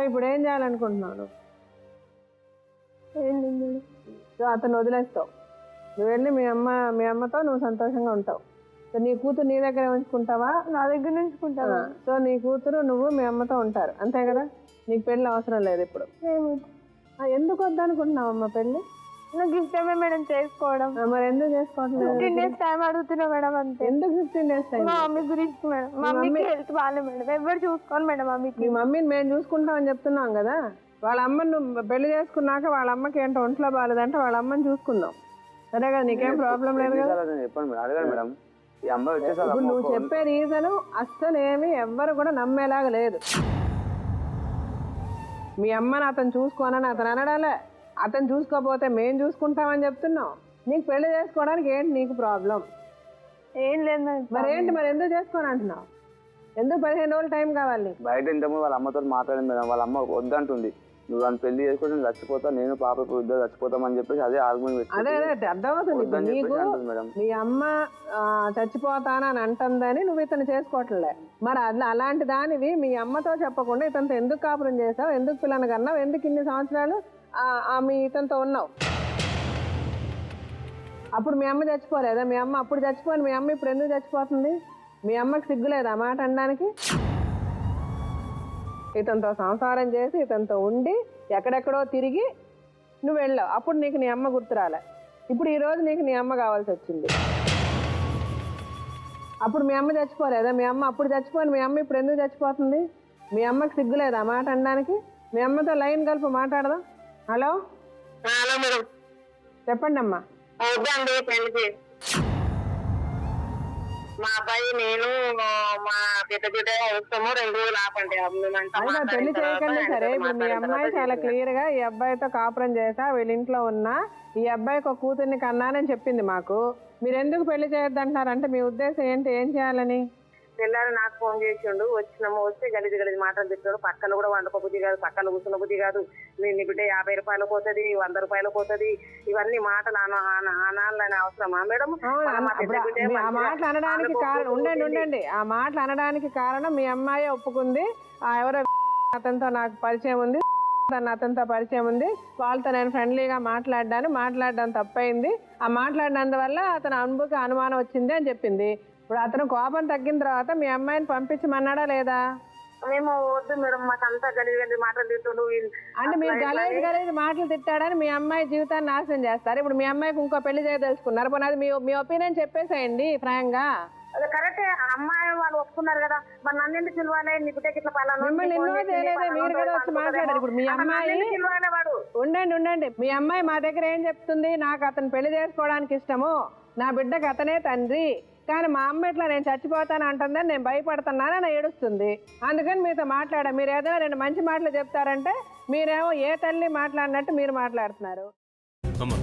ఇప్పుడు ఏం చేయాలనుకుంటున్నాను? సో అతను వదిలేస్తావు, నువ్వు వెళ్ళి మీ అమ్మతో నువ్వు సంతోషంగా ఉంటావు. సో నీ కూతురు నీ దగ్గర ఉంచుకుంటావా? నా దగ్గర ఉంచుకుంటావా? సో నీ కూతురు నువ్వు మీ అమ్మతో ఉంటారు, అంతే కదా? నీకు పెళ్ళి అవసరం లేదు ఇప్పుడు. ఎందుకు వద్దనుకుంటున్నావు అమ్మ పెళ్ళి? నాకు ఇష్టమే మేడం చేసుకోవడం. మరి ఎందుకు చేసుకోవట్లేదు? 15 days టైం అడుగుతున్నా మేడం అంతే. ఎందుకు 15 days టైం? మా మమ్మీ గురించి మేడం, మమ్మీకి హెల్త్ బాగాలేదు మేడం, ఎవరు చూసుకోవాలి మేడం మమ్మీకి. మీ మమ్మీని మేము చూసుకుంటామని చెప్తున్నాం కదా. వాళ్ళ అమ్మని నువ్వు పెళ్లి చేసుకున్నాక వాళ్ళ అమ్మకి ఏంటో ఒంట్లో బాగాలేదంటే వాళ్ళ అమ్మని చూసుకుందాం, సరే కదా? నీకేం ప్రాబ్లం లేదు కదా? ఇప్పుడు నువ్వు చెప్పే రీజను అస్సలు ఏమి ఎవ్వరు కూడా నమ్మేలాగా లేదు. మీ అమ్మని అతను చూసుకోనని అతను అనడాలే, అతను చూసుకోకపోతే మేము చూసుకుంటామని చెప్తున్నావు. నీకు పెళ్లి చేసుకోవడానికి ఏంటి నీకు ప్రాబ్లం? ఏం లేదు మరి ఏంటి, మరి ఎందుకు చేసుకోని అంటున్నావు? ఎందుకు 15 రోజులు టైం కావాలి? బయట ఇంతకుముందు వాళ్ళ అమ్మతో మాట్లాడింది మేడం, వాళ్ళ అమ్మ వద్దంటుంది. నువ్వు నన్ను పెళ్లి చేసుకుంటే నేను చచ్చిపోతా, నేను పాప ఇద్దరు చచ్చిపోతామని చెప్పేసి అదే ఆర్గ్యుమెంట్. అదే అర్థమవుతుంది నీకు. మీ అమ్మ చచ్చిపోతానని అంటుందని నువ్వు ఇతను చేసుకోవట్లే. మరి అలాంటి దానివి మీ అమ్మతో చెప్పకుండా ఇతనితో ఎందుకు కాపురం చేసావు? ఎందుకు పిల్లని కన్నావు? ఎందుకు ఇన్ని సంవత్సరాలు మీ ఇతనితో ఉన్నావు? అప్పుడు మీ అమ్మ చచ్చిపోలేదా? మీ అమ్మ అప్పుడు చచ్చిపోని మీ అమ్మ ఇప్పుడు ఎందుకు చచ్చిపోతుంది? మీ అమ్మకి సిగ్గులేదా మాట అనడానికి? ఇతనితో సంసారం చేసి ఇతనితో ఉండి ఎక్కడెక్కడో తిరిగి నువ్వు వెళ్ళావు, అప్పుడు నీకు నీ అమ్మ గుర్తురాలే. ఇప్పుడు ఈరోజు నీకు నీ అమ్మ కావాల్సి వచ్చింది. అప్పుడు మీ అమ్మ చచ్చిపోలేదా? మీ అమ్మ అప్పుడు చచ్చిపోని మీ అమ్మ ఇప్పుడు ఎందుకు చచ్చిపోతుంది? మీ అమ్మకి సిగ్గులేదా మాట అనడానికి? మీ అమ్మతో లైన్ కలిపి మాట్లాడదాం. హలో మేడం, చెప్పండి అమ్మా. మా అబ్బాయి నేను మా పెద్ద బిడ్డ వస్తాము, 2 రోజులు ఆపండి. అయినా పెళ్లి చేయకండి సరే. ఇప్పుడు మీ అమ్మాయి చాలా క్లియర్ గా ఈ అబ్బాయితో కాపురం చేసా, వీళ్ళ ఇంట్లో ఉన్నా, ఈ అబ్బాయికి ఒక కూతుర్ని కన్నానని చెప్పింది మాకు. మీరు ఎందుకు పెళ్లి చేయొద్దంటున్నారంటే మీ ఉద్దేశం ఏంటి? ఏం చేయాలని? తెల్లారి నాకు ఫోన్ చేసిండు, వచ్చినాము. వస్తే గలీజ్ మాటలు తిట్టాడు. పక్కన కూడా వండుకో బుద్ధి కాదు, పక్కన కూర్చున్న బుద్ధి కాదు. నీ బిడ్డ 50 రూపాయలు పోతుంది, 100 రూపాయలు పోతుంది. ఇవన్నీ మాటలు అనాలని అవసరమా మేడం? ఆ మాటలు అనడానికి కారణం ఉండండి. ఆ మాటలు అనడానికి కారణం మీ అమ్మాయి ఒప్పుకుంది. ఎవరో అతనితో నాకు పరిచయం ఉంది, అతనితో పరిచయం ఉంది, వాళ్ళతో నేను ఫ్రెండ్లీగా మాట్లాడడం తప్పైంది. ఆ మాట్లాడినందువల్ల అతను అనుభూతికి అనుమానం వచ్చింది అని చెప్పింది. ఇప్పుడు అతను కోపం తగ్గిన తర్వాత మీ అమ్మాయిని పంపించమన్నాడా లేదా? మేము వద్దు మేడం, మాకు అంతా గలీజ్ మాటలు తిట్టాడు. అంటే మీరు గలీజ్ మాటలు తిట్టాడని మీ అమ్మాయి జీవితాన్ని నాశనం చేస్తారు. ఇప్పుడు మీ అమ్మాయికి ఇంకో పెళ్లి చేయదలుచుకున్నారు, పోనీ అది మీ ఒపీనియన్ చెప్పేసేయండి ఫ్రాంక్ గా. అదే కరెక్టే, అమ్మాయి వాళ్ళు ఒప్పుకున్నారు కదా, మరి నన్ను ఎందుకు పిలవాలి? నీ బిడ్డకి ఇట్లా మిమ్మల్ని ఎన్నో చేయలేదే, మీరు కదా వచ్చి మాట్లాడారు. ఇప్పుడు మీ అమ్మాయి ఉండండి, మీ అమ్మాయి మా దగ్గర ఏం చెప్తుంది? నాకు అతను పెళ్లి చేసుకోవడానికి ఇష్టము, నా బిడ్డకి అతనే తండ్రి, కానీ మా అమ్మ ఇట్లా నేను చచ్చిపోతాను అంటుందని నేను భయపడుతున్నానని ఏడుస్తుంది. అందుకని మీతో మాట్లాడా. మీరు ఏదైనా 2 మంచి మాటలు చెప్తారంటే మీరేమో ఏ తల్లి మాట్లాడినట్టు మీరు మాట్లాడుతున్నారు. అమ్మా,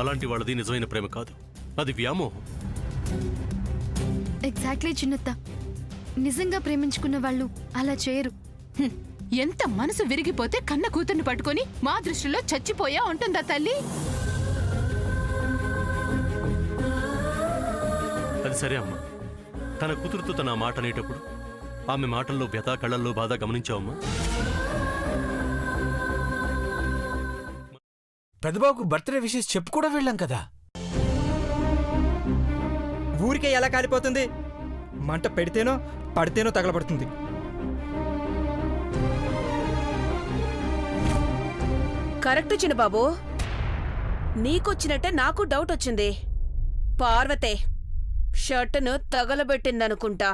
అలాంటి వాళ్ళది నిజమైన ప్రేమ కాదు, అది వ్యామోహం. ఎగ్జాక్ట్లీ చిన్నత్త, నిజంగా ప్రేమించుకున్న వాళ్ళు అలా చేయరు. ఎంత మనసు విరిగిపోతే కన్న కూతుర్ని పట్టుకొని మా దృష్టిలో చచ్చిపోయా ఉంటుందా తల్లి? అది సరే అమ్మా, తన కూతురుతో తన మాట అనేటప్పుడు ఆమె మాటల్లో వ్యథ, కళ్ళల్లో బాధ గమనించావమ్మా? పెద్దబాబుకు బర్త్డే విషెస్ చెప్పు కూడా వెళ్ళాం కదా. ఊరికే ఎలా కాలిపోతుంది? మంట పెడితేనో పడితేనో తగలబడుతుంది. కరెక్ట్ చిన్నబాబు, నీకొచ్చినట్టే నాకు డౌట్ వచ్చింది. పార్వతే షర్టును తగలబెట్టిందనుకుంటా.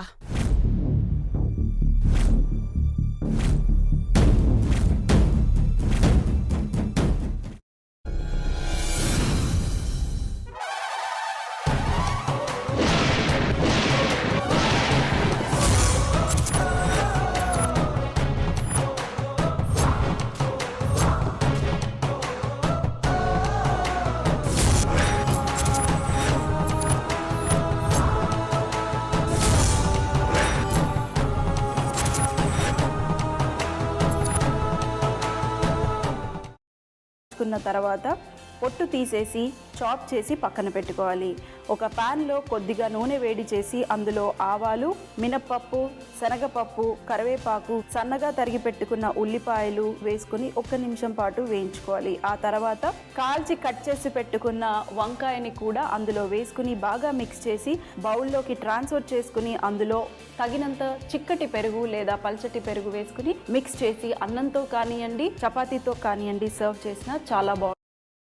తర్వాత పొట్టు తీసేసి చాప్ చేసి పక్కన పెట్టుకోవాలి. ఒక ప్యాన్లో కొద్దిగా నూనె వేడి చేసి అందులో ఆవాలు, మినప్పప్పు, శనగపప్పు, కరివేపాకు, సన్నగా తరిగి పెట్టుకున్న ఉల్లిపాయలు వేసుకుని 1 నిమిషం పాటు వేయించుకోవాలి. ఆ తర్వాత కాల్చి కట్ చేసి పెట్టుకున్న వంకాయని కూడా అందులో వేసుకుని బాగా మిక్స్ చేసి బౌల్లోకి ట్రాన్స్ఫర్ చేసుకుని అందులో తగినంత చిక్కటి పెరుగు లేదా పల్చటి పెరుగు వేసుకుని మిక్స్ చేసి అన్నంతో కానివ్వండి, చపాతీతో కానివ్వండి సర్వ్ చేసినా చాలా బాగుంటుంది.